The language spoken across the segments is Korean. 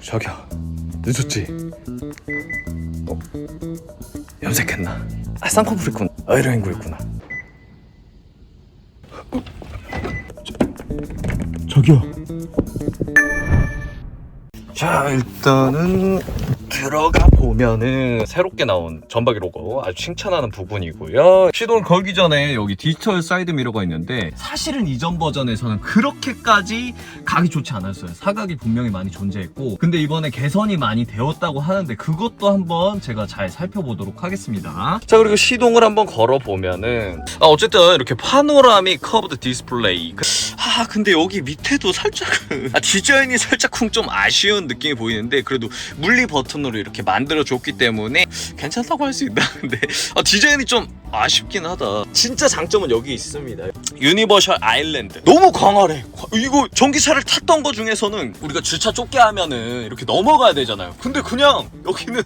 저기요, 늦었지? 염색했나? 쌍꺼풀이군. 아이라인구였구나. 저기요. 자, 일단은 들어가 보면은 새롭게 나온 전박이 로고 아주 칭찬하는 부분이고요. 시동을 걸기 전에 여기 디지털 사이드 미러가 있는데 사실은 이전 버전에서는 그렇게까지 각이 좋지 않았어요. 사각이 분명히 많이 존재했고, 근데 이번에 개선이 많이 되었다고 하는데 그것도 한번 제가 잘 살펴보도록 하겠습니다. 자, 그리고 시동을 한번 걸어보면은 어쨌든 이렇게 파노라믹 커브드 디스플레이. 근데 여기 밑에도 살짝 디자인이 살짝 좀 아쉬운 느낌이 보이는데, 그래도 물리 버튼으로 이렇게 만들어줬기 때문에 괜찮다고 할 수 있다. 근데 디자인이 좀 아쉽긴 하다. 진짜 장점은 여기 있습니다. 유니버셜 아일랜드. 너무 광활해. 이거 전기차를 탔던 거 중에서는 우리가 주차 좁게 하면은 이렇게 넘어가야 되잖아요. 근데 그냥 여기는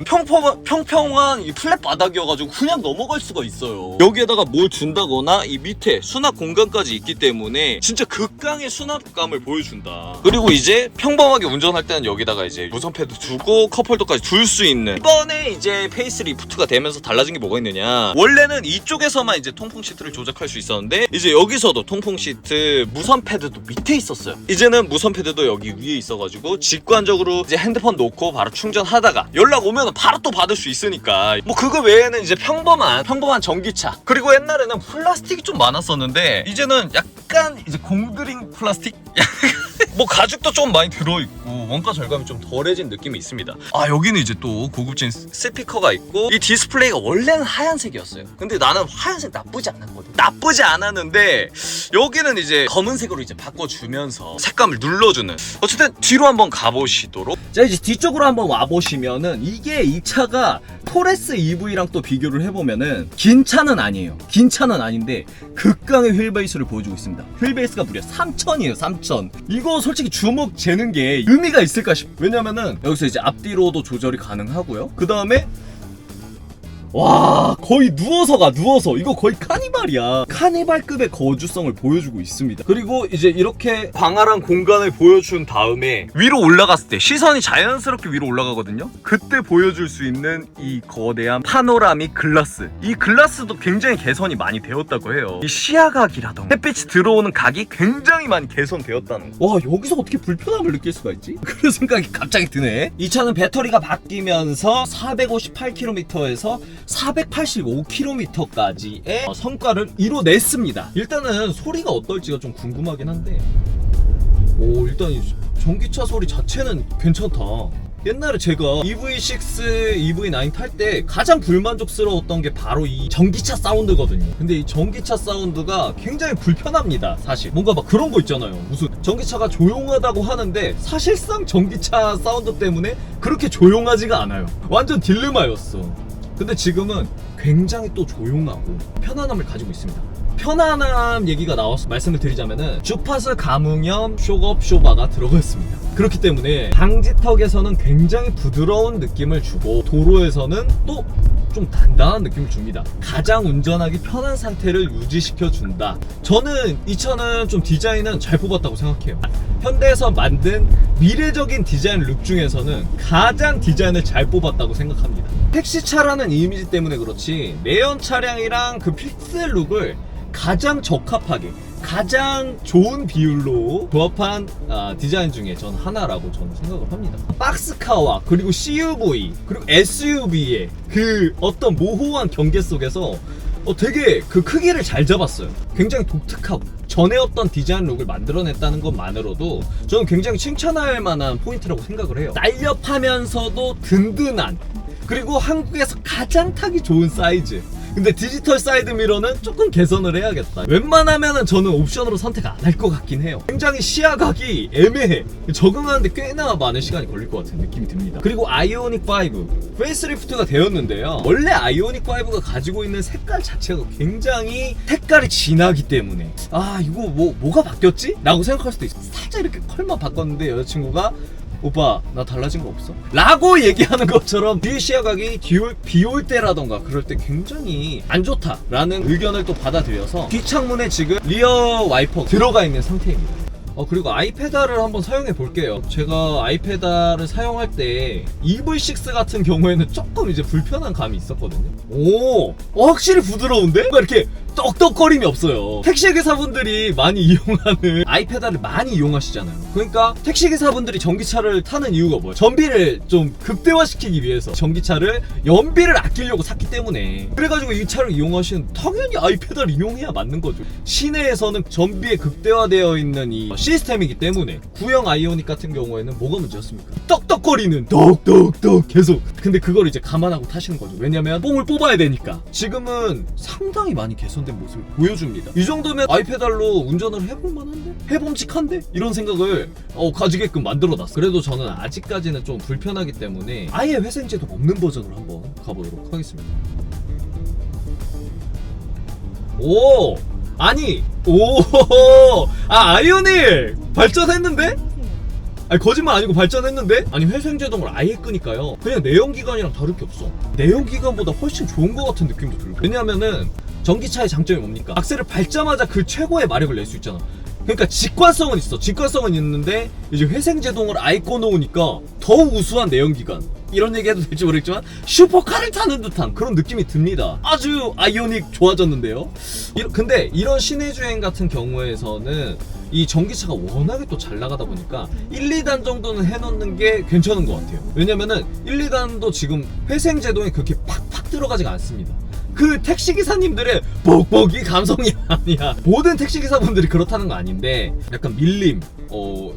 평평한 이 플랫 바닥이어가지고 그냥 넘어갈 수가 있어요. 여기에다가 뭘 준다거나 이 밑에 수납 공간까지 있기 때문에 진짜 극강의 수납감을 보여준다. 그리고 이제 평범하게 운전할 때는 여기다가 이제 무선 패드 두고 컵홀더까지 둘 수 있는, 이번에 이제 페이스리프트가 되면서 달라진 게 뭐가 있느냐, 원래는 이쪽에서만 이제 통풍 시트를 조작할 수 있었는데 이제 여기서도 통풍 시트 무선 패드도 밑에 있었어요. 이제는 무선 패드도 여기 위에 있어가지고 직관적으로 이제 핸드폰 놓고 바로 충전하다가 연락 오면 바로 또 받을 수 있으니까, 뭐 그거 외에는 이제 평범한 전기차. 그리고 옛날에는 플라스틱이 좀 많았었는데 이제는 약간 이제 공드링 플라스틱? 뭐 가죽도 좀 많이 들어있고 원가 절감이 좀 덜해진 느낌이 있습니다. 여기는 이제 또 고급진 스피커가 있고, 이 디스플레이가 원래는 하얀색이었어요. 근데 나는 하얀색 나쁘지 않았거든. 나쁘지 않았는데 여기는 이제 검은색으로 이제 바꿔주면서 색감을 눌러주는. 어쨌든 뒤로 한번 가보시도록. 자, 이제 뒤쪽으로 한번 와보시면은 이게 이 차가 포레스 EV랑 또 비교를 해보면은 긴 차는 아니에요. 긴 차는 아닌데 극강의 휠베이스를 보여주고 있습니다. 휠베이스가 무려 3000이에요. 3000. 이거 솔직히 주먹 재는 게 의미가 있을까 싶어요. 왜냐면은 여기서 이제 앞뒤로도 조절이 가능하고요. 그 다음에 와, 거의 누워서 이거 거의 카니발이야. 카니발급의 거주성을 보여주고 있습니다. 그리고 이제 이렇게 광활한 공간을 보여준 다음에 위로 올라갔을 때 시선이 자연스럽게 위로 올라가거든요. 그때 보여줄 수 있는 이 거대한 파노라믹 글라스. 이 글라스도 굉장히 개선이 많이 되었다고 해요. 이 시야각이라던가 햇빛이 들어오는 각이 굉장히 많이 개선되었다는 거. 와, 여기서 어떻게 불편함을 느낄 수가 있지? 그런 생각이 갑자기 드네. 이 차는 배터리가 바뀌면서 458km에서 485km까지의 성과를 이뤄냈습니다. 일단은 소리가 어떨지가 좀 궁금하긴 한데, 일단 이 전기차 소리 자체는 괜찮다. 옛날에 제가 EV6, EV9 탈 때 가장 불만족스러웠던 게 바로 이 전기차 사운드거든요. 근데 이 전기차 사운드가 굉장히 불편합니다. 사실 뭔가 막 그런 거 있잖아요. 무슨 전기차가 조용하다고 하는데 사실상 전기차 사운드 때문에 그렇게 조용하지가 않아요. 완전 딜레마였어. 근데 지금은 굉장히 또 조용하고 편안함을 가지고 있습니다. 편안함 얘기가 나와서 말씀을 드리자면은 주파수 감응형 쇼업 쇼바가 들어가 있습니다. 그렇기 때문에 방지턱에서는 굉장히 부드러운 느낌을 주고 도로에서는 또 좀 단단한 느낌을 줍니다. 가장 운전하기 편한 상태를 유지시켜 준다. 저는 이 차는 좀 디자인은 잘 뽑았다고 생각해요. 현대에서 만든 미래적인 디자인 룩 중에서는 가장 디자인을 잘 뽑았다고 생각합니다. 택시차라는 이미지 때문에 그렇지 내연 차량이랑 그 픽셀 룩을 가장 적합하게, 가장 좋은 비율로 조합한 디자인 중에 전 하나라고 저는 생각을 합니다. 박스카와 그리고 CUV 그리고 SUV의 그 어떤 모호한 경계 속에서 되게 그 크기를 잘 잡았어요. 굉장히 독특하고 전에 없던 디자인 룩을 만들어냈다는 것만으로도 저는 굉장히 칭찬할 만한 포인트라고 생각을 해요. 날렵하면서도 든든한, 그리고 한국에서 가장 타기 좋은 사이즈. 근데 디지털 사이드 미러는 조금 개선을 해야겠다. 웬만하면은 저는 옵션으로 선택 안 할 것 같긴 해요. 굉장히 시야각이 애매해. 적응하는데 꽤나 많은 시간이 걸릴 것 같은 느낌이 듭니다. 그리고 아이오닉 5 페이스리프트가 되었는데요. 원래 아이오닉 5가 가지고 있는 색깔 자체가 굉장히 색깔이 진하기 때문에 이거 뭐가 바뀌었지? 라고 생각할 수도 있어. 살짝 이렇게 컬만 바꿨는데 여자친구가 오빠 나 달라진 거 없어? 라고 얘기하는 것처럼 뒤에 시야각이 비 올 때라던가 그럴 때 굉장히 안 좋다라는 의견을 또 받아들여서 뒷창문에 지금 리어 와이퍼 들어가 있는 상태입니다. 그리고 아이페달을 한번 사용해 볼게요. 제가 아이페달을 사용할 때 EV6 같은 경우에는 조금 이제 불편한 감이 있었거든요. 확실히 부드러운데? 뭔가 이렇게 떡떡거림이 없어요. 택시기사분들이 많이 이용하는 아이페달을 많이 이용하시잖아요. 그러니까 택시기사분들이 전기차를 타는 이유가 뭐예요? 전비를 좀 극대화시키기 위해서 전기차를 연비를 아끼려고 샀기 때문에, 그래가지고 이 차를 이용하시는, 당연히 아이페달 이용해야 맞는 거죠. 시내에서는 전비에 극대화되어 있는 이 시스템이기 때문에. 구형 아이오닉 같은 경우에는 뭐가 문제였습니까? 떡떡거리는 떡떡떡 계속. 근데 그걸 이제 감안하고 타시는 거죠. 왜냐면 뽕을 뽑아야 되니까. 지금은 상당히 많이 개선된 모습을 보여줍니다. 이 정도면 아이페달로 운전을 해볼 만한데? 해봄직한데? 이런 생각을 가지게끔 만들어놨어요. 그래도 저는 아직까지는 좀 불편하기 때문에 아예 회생제동 없는 버전으로 한번 가보도록 하겠습니다. 아이오닉 발전했는데? 아니 거짓말 아니고 발전했는데? 아니 회생제동을 아예 끄니까요, 그냥 내연기관이랑 다를 게 없어. 내연기관보다 훨씬 좋은 것 같은 느낌도 들고. 왜냐면은 전기차의 장점이 뭡니까? 악셀을 밟자마자 그 최고의 마력을 낼 수 있잖아. 그러니까 직관성은 있어. 직관성은 있는데 이제 회생제동을 아예 꺼놓으니까 더 우수한 내연기관, 이런 얘기해도 될지 모르겠지만 슈퍼카를 타는 듯한 그런 느낌이 듭니다. 아주 아이오닉 좋아졌는데요. 근데 이런 시내주행 같은 경우에서는 이 전기차가 워낙에 또 잘 나가다 보니까 1, 2단 정도는 해놓는 게 괜찮은 것 같아요. 왜냐면은 1, 2단도 지금 회생제동이 그렇게 팍팍 들어가지가 않습니다. 그 택시기사님들의 뻑뻑이 감성이 아니야. 모든 택시기사분들이 그렇다는 거 아닌데, 약간 밀림,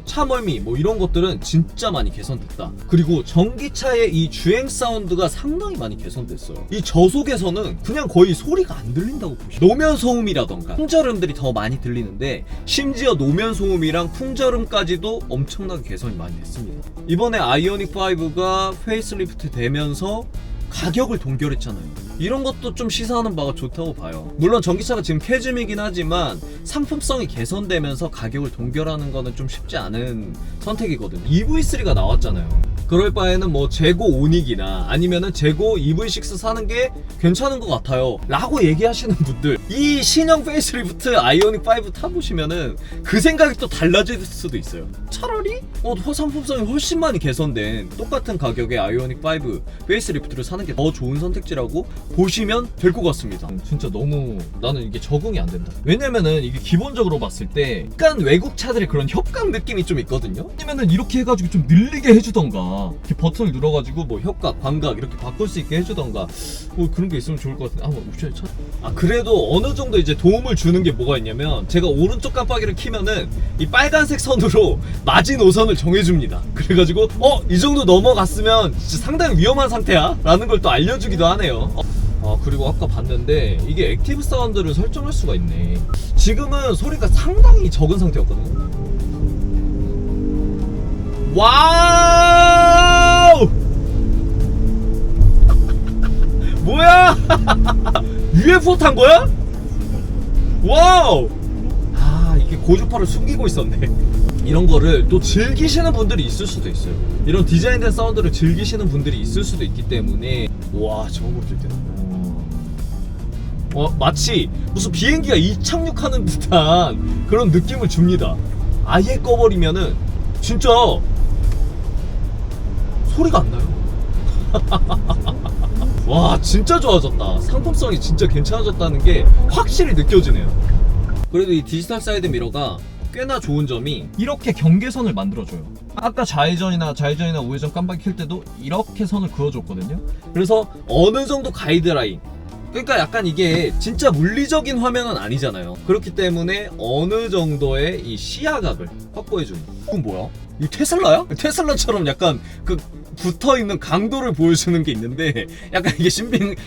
차멀미 뭐 이런 것들은 진짜 많이 개선됐다. 그리고 전기차의 이 주행 사운드가 상당히 많이 개선됐어요. 이 저속에서는 그냥 거의 소리가 안 들린다고 보시면, 노면 소음이라던가 풍절음들이 더 많이 들리는데, 심지어 노면 소음이랑 풍절음까지도 엄청나게 개선이 많이 됐습니다. 이번에 아이오닉 5가 페이스리프트 되면서 가격을 동결했잖아요. 이런 것도 좀 시사하는 바가 좋다고 봐요. 물론 전기차가 지금 캐즘이긴 하지만 상품성이 개선되면서 가격을 동결하는 거는 좀 쉽지 않은 선택이거든요. EV3가 나왔잖아요. 그럴 바에는 뭐 재고 오닉이나 아니면은 재고 EV6 사는 게 괜찮은 것 같아요 라고 얘기하시는 분들, 이 신형 페이스리프트 아이오닉 5 타보시면은 그 생각이 또 달라질 수도 있어요. 차라리 상품성이 훨씬 많이 개선된 똑같은 가격의 아이오닉 5 페이스리프트를 사는 게 더 좋은 선택지라고 보시면 될 것 같습니다. 진짜 너무 나는 이게 적응이 안 된다. 왜냐면은 이게 기본적으로 봤을 때 약간 외국 차들의 그런 협각 느낌이 좀 있거든요. 아니면은 이렇게 해가지고 좀 늘리게 해주던가, 이렇게 버튼을 눌러가지고 뭐 협각, 광각 이렇게 바꿀 수 있게 해주던가, 뭐 그런 게 있으면 좋을 것 같은데. 한번 옵션을 찾. 그래도 어느 정도 이제 도움을 주는 게 뭐가 있냐면, 제가 오른쪽 깜빡이를 키면은 이 빨간색 선으로 마지노선을 정해줍니다. 그래가지고 이 정도 넘어갔으면 진짜 상당히 위험한 상태야 라는 걸 또 알려주기도 하네요. 그리고 아까 봤는데 이게 액티브 사운드를 설정할 수가 있네. 지금은 소리가 상당히 적은 상태였거든요. 와우! 뭐야? UFO 탄 거야? 와우! 이게 고주파를 숨기고 있었네. 이런 거를 또 즐기시는 분들이 있을 수도 있어요. 이런 디자인된 사운드를 즐기시는 분들이 있을 수도 있기 때문에. 와, 저거 볼 때 마치 무슨 비행기가 이착륙하는 듯한 그런 느낌을 줍니다. 아예 꺼버리면은 진짜 소리가 안 나요. 와, 진짜 좋아졌다. 상품성이 진짜 괜찮아졌다는 게 확실히 느껴지네요. 그래도 이 디지털 사이드 미러가 꽤나 좋은 점이 이렇게 경계선을 만들어줘요. 아까 좌회전이나 우회전 깜빡이 켤 때도 이렇게 선을 그어줬거든요. 그래서 어느 정도 가이드라인, 그러니까 약간 이게 진짜 물리적인 화면은 아니잖아요. 그렇기 때문에 어느 정도의 이 시야각을 확보해주는. 이건 뭐야? 이거 테슬라야? 테슬라처럼 약간 그 붙어있는 강도를 보여주는 게 있는데, 약간 이게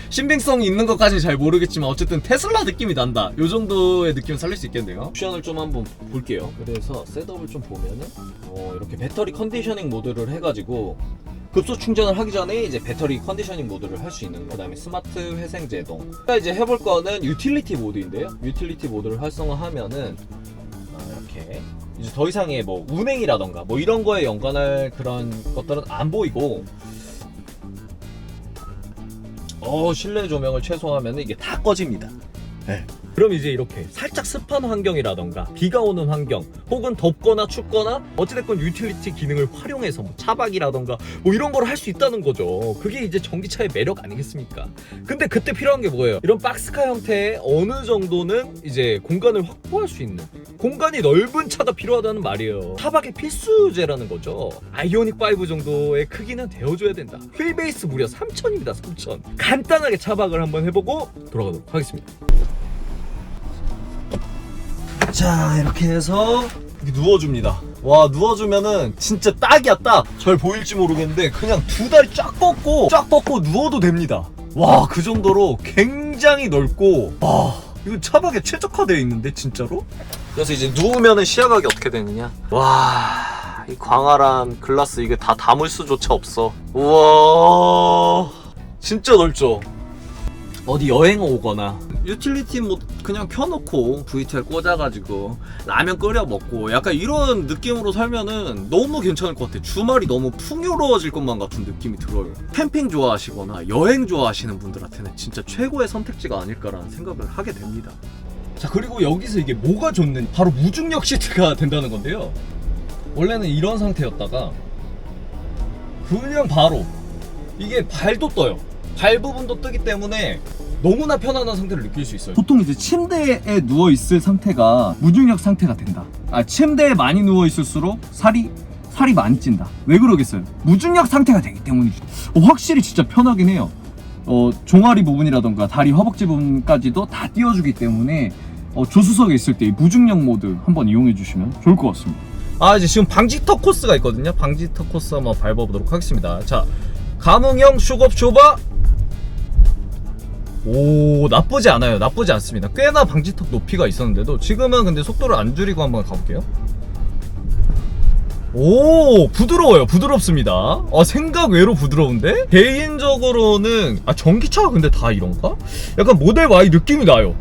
신빙성이 있는 것까지는 잘 모르겠지만 어쨌든 테슬라 느낌이 난다. 요 정도의 느낌을 살릴 수 있겠네요. 옵션을 좀 한번 볼게요. 그래서 셋업을 좀 보면은 이렇게 배터리 컨디셔닝 모드를 해가지고 급속 충전을 하기 전에 이제 배터리 컨디셔닝 모드를 할 수 있는 거. 그 다음에 스마트 회생 제동. 이제 해볼 거는 유틸리티 모드인데요. 유틸리티 모드를 활성화하면은 이렇게 이제 더 이상의 뭐 운행이라던가 뭐 이런 거에 연관할 그런 것들은 안 보이고, 실내 조명을 최소화하면 이게 다 꺼집니다. 네. 그럼 이제 이렇게 살짝 습한 환경이라던가 비가 오는 환경 혹은 덥거나 춥거나 어찌됐건 유틸리티 기능을 활용해서 뭐 차박이라던가 뭐 이런 걸 할 수 있다는 거죠. 그게 이제 전기차의 매력 아니겠습니까? 근데 그때 필요한 게 뭐예요? 이런 박스카 형태의 어느 정도는 이제 공간을 확보할 수 있는, 공간이 넓은 차가 필요하다는 말이에요. 차박의 필수제라는 거죠. 아이오닉 5 정도의 크기는 되어줘야 된다. 휠베이스 무려 3000입니다. 3000. 간단하게 차박을 한번 해보고 돌아가도록 하겠습니다. 자, 이렇게 해서 이렇게 누워줍니다. 와, 누워주면은 진짜 딱이야, 딱. 잘 보일지 모르겠는데 그냥 두 다리 쫙 뻗고 누워도 됩니다. 와, 그 정도로 굉장히 넓고, 와, 이거 차박에 최적화되어 있는데 진짜로? 그래서 이제 누우면은 시야각이 어떻게 되느냐. 와, 이 광활한 글라스 이게 다 담을 수조차 없어. 우와, 진짜 넓죠? 어디 여행 오거나 유틸리티 뭐 그냥 켜놓고 VTR 꽂아가지고 라면 끓여 먹고 약간 이런 느낌으로 살면은 너무 괜찮을 것 같아. 주말이 너무 풍요로워질 것만 같은 느낌이 들어요. 캠핑 좋아하시거나 여행 좋아하시는 분들한테는 진짜 최고의 선택지가 아닐까라는 생각을 하게 됩니다. 자, 그리고 여기서 이게 뭐가 좋는, 바로 무중력 시트가 된다는 건데요. 원래는 이런 상태였다가 그냥 바로 이게 발도 떠요. 발 부분도 뜨기 때문에 너무나 편안한 상태를 느낄 수 있어요. 보통 이제 침대에 누워있을 상태가 무중력 상태가 된다. 침대에 많이 누워있을수록 살이 많이 찐다. 왜 그러겠어요? 무중력 상태가 되기 때문이죠. 확실히 진짜 편하긴 해요. 종아리 부분이라던가 다리 허벅지 부분까지도 다 띄워주기 때문에 조수석에 있을 때 이 무중력 모드 한번 이용해 주시면 좋을 것 같습니다. 이제 지금 방지턱 코스가 있거든요. 방지턱 코스 한번 밟아보도록 하겠습니다. 자, 감흥형 슈겁 쇼바. 오, 나쁘지 않아요. 나쁘지 않습니다. 꽤나 방지턱 높이가 있었는데도 지금은 근데 속도를 안 줄이고 한번 가볼게요. 오, 부드러워요. 부드럽습니다. 생각 외로 부드러운데? 개인적으로는 전기차가 근데 다 이런가? 약간 모델 Y 느낌이 나요.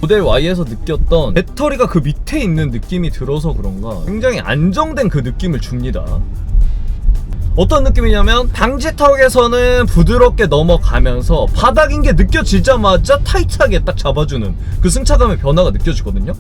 모델 Y에서 느꼈던 배터리가 그 밑에 있는 느낌이 들어서 그런가 굉장히 안정된 그 느낌을 줍니다. 어떤 느낌이냐면 방지턱에서는 부드럽게 넘어가면서 바닥인 게 느껴지자마자 타이트하게 딱 잡아주는 그 승차감의 변화가 느껴지거든요.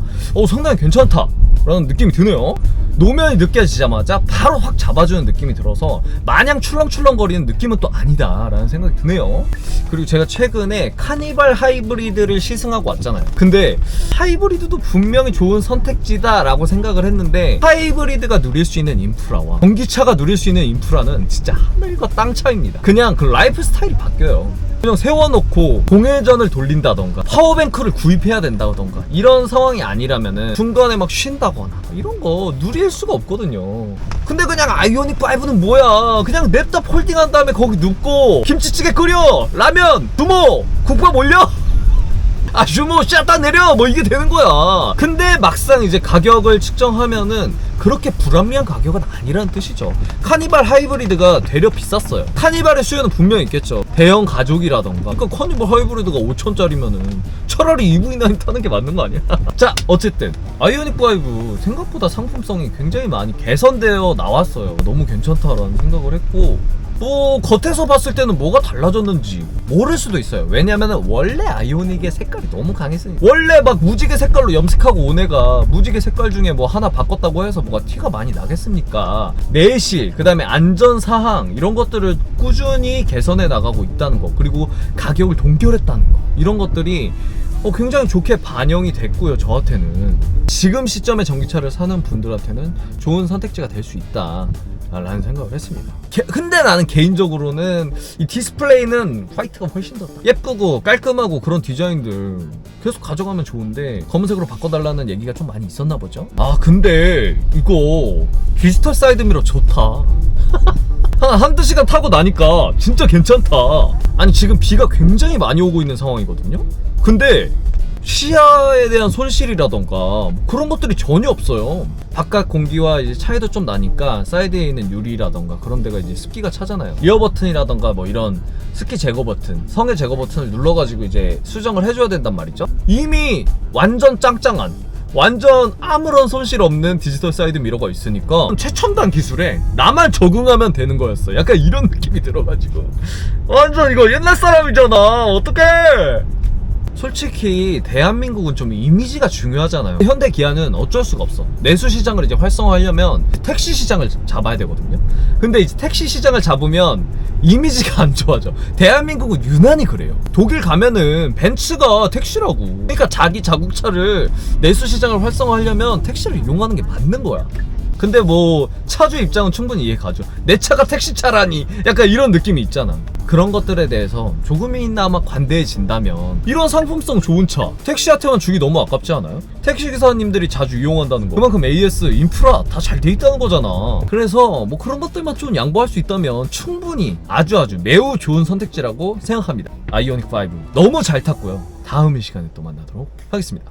상당히 괜찮다 라는 느낌이 드네요. 노면이 느껴지자마자 바로 확 잡아주는 느낌이 들어서 마냥 출렁출렁거리는 느낌은 또 아니다 라는 생각이 드네요. 그리고 제가 최근에 카니발 하이브리드를 시승하고 왔잖아요. 근데 하이브리드도 분명히 좋은 선택지다 라고 생각을 했는데 하이브리드가 누릴 수 있는 인프라와 전기차가 누릴 수 있는 인프라는 진짜 하늘과 땅 차이입니다. 그냥 그 라이프 스타일이 바뀌어요. 그냥 세워놓고 공회전을 돌린다던가 파워뱅크를 구입해야 된다던가 이런 상황이 아니라면은 중간에 막 쉰다거나 이런 거 누릴 수가 없거든요. 근데 그냥 아이오닉 5는 뭐야, 그냥 냅다 폴딩한 다음에 거기 눕고 김치찌개 끓여, 라면, 두모, 국밥 올려, 슈모 샷다 내려, 뭐 이게 되는 거야. 근데 막상 이제 가격을 측정하면은 그렇게 불합리한 가격은 아니라는 뜻이죠. 카니발 하이브리드가 되려 비쌌어요. 카니발의 수요는 분명히 있겠죠. 대형 가족이라던가. 그러니까 카니발 하이브리드가 5천짜리면은 차라리 EV9 타는 게 맞는 거 아니야? 자, 어쨌든 아이오닉 5 생각보다 상품성이 굉장히 많이 개선되어 나왔어요. 너무 괜찮다라는 생각을 했고, 뭐 겉에서 봤을 때는 뭐가 달라졌는지 모를 수도 있어요. 왜냐면은 원래 아이오닉의 색깔이 너무 강했으니까. 원래 막 무지개 색깔로 염색하고 온 애가 무지개 색깔 중에 뭐 하나 바꿨다고 해서 뭐가 티가 많이 나겠습니까? 내실, 그 다음에 안전사항 이런 것들을 꾸준히 개선해 나가고 있다는 거, 그리고 가격을 동결했다는 거, 이런 것들이 굉장히 좋게 반영이 됐고요. 저한테는 지금 시점에 전기차를 사는 분들한테는 좋은 선택지가 될 수 있다 라는 생각을 했습니다. 근데 나는 개인적으로는 이 디스플레이는 화이트가 훨씬 더 예쁘고 깔끔하고 그런 디자인들 계속 가져가면 좋은데 검은색으로 바꿔달라는 얘기가 좀 많이 있었나 보죠. 근데 이거 디지털 사이드미러 좋다. 한두 시간 타고 나니까 진짜 괜찮다. 아니, 지금 비가 굉장히 많이 오고 있는 상황이거든요. 근데 시야에 대한 손실이라던가 그런 것들이 전혀 없어요. 바깥 공기와 이제 차이도 좀 나니까 사이드에 있는 유리라던가 그런 데가 이제 습기가 차잖아요. 리어 버튼이라던가 뭐 이런 습기 제거 버튼, 성해 제거 버튼을 눌러가지고 이제 수정을 해줘야 된단 말이죠. 이미 완전 짱짱한, 완전 아무런 손실 없는 디지털 사이드 미러가 있으니까 최첨단 기술에 나만 적응하면 되는 거였어. 약간 이런 느낌이 들어가지고 완전 이거 옛날 사람이잖아. 어떡해. 솔직히 대한민국은 좀 이미지가 중요하잖아요. 현대 기아는 어쩔 수가 없어. 내수 시장을 이제 활성화하려면 택시 시장을 잡아야 되거든요. 근데 이제 택시 시장을 잡으면 이미지가 안 좋아져. 대한민국은 유난히 그래요. 독일 가면은 벤츠가 택시라고. 그러니까 자기 자국차를 내수 시장을 활성화하려면 택시를 이용하는 게 맞는 거야. 근데 뭐 차주 입장은 충분히 이해가죠. 내 차가 택시차라니 약간 이런 느낌이 있잖아. 그런 것들에 대해서 조금이나마 관대해진다면 이런 상품성 좋은 차 택시한테만 주기 너무 아깝지 않아요? 택시기사님들이 자주 이용한다는 거 그만큼 AS 인프라 다 잘 돼 있다는 거잖아. 그래서 뭐 그런 것들만 좀 양보할 수 있다면 충분히 아주 매우 좋은 선택지라고 생각합니다. 아이오닉 5 너무 잘 탔고요. 다음 이 시간에 또 만나도록 하겠습니다.